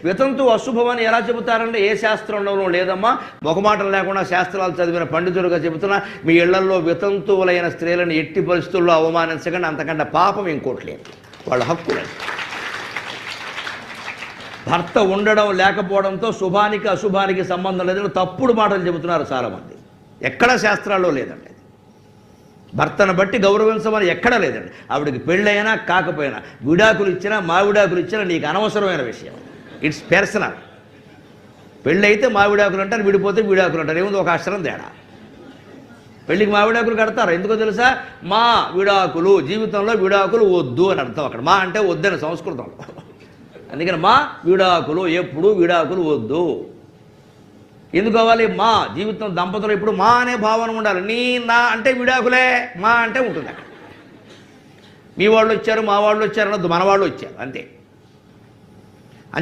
వితంతు అశుభమని ఎలా చెబుతారంటే ఏ శాస్త్రంలోనూ లేదమ్మా. మొహమాటం లేకుండా శాస్త్రాలు చదివిన పండితులుగా చెబుతున్నా, మీ ఇళ్లల్లో వితంతువులైన స్త్రీలను ఎట్టి పరిస్థితుల్లో అవమానించకండి, అంతకంటే పాపం ఇంకోటి లేదు, వాళ్ళ హక్కులు. భర్త ఉండడం లేకపోవడంతో శుభానికి అశుభానికి సంబంధం లేదని తప్పుడు మాటలు చెబుతున్నారు చాలామంది. ఎక్కడ శాస్త్రాల్లో లేదండి. భర్తను బట్టి గౌరవించమని ఎక్కడా లేదండి. ఆవిడకి పెళ్ళైనా కాకపోయినా, విడాకులు ఇచ్చినా మా విడాకులు ఇచ్చినా నీకు అనవసరమైన విషయం. It's personal. పెళ్ళి అయితే మా విడాకులు అంటారు, విడిపోతే విడాకులు అంటారు. ఏముంది ఒక అక్షరం తేడా. పెళ్ళికి మా విడాకులు కడతారు, ఎందుకో తెలుసా? మా విడాకులు, జీవితంలో విడాకులు వద్దు అని అర్థం. అక్కడ మా అంటే వద్దని సంస్కృతంలో. అందుకని మా విడాకులు, ఎప్పుడు విడాకులు వద్దు. ఎందుకు కావాలి? మా జీవితం దంపతులు ఇప్పుడు మా అనే భావన ఉండాలి. నీ నా అంటే విడాకులే, మా అంటే ఉంటుంది అక్కడ. మీ వాళ్ళు వచ్చారు, మా వాళ్ళు వచ్చారు అనొద్దు, మన వాళ్ళు వచ్చారు అంతే.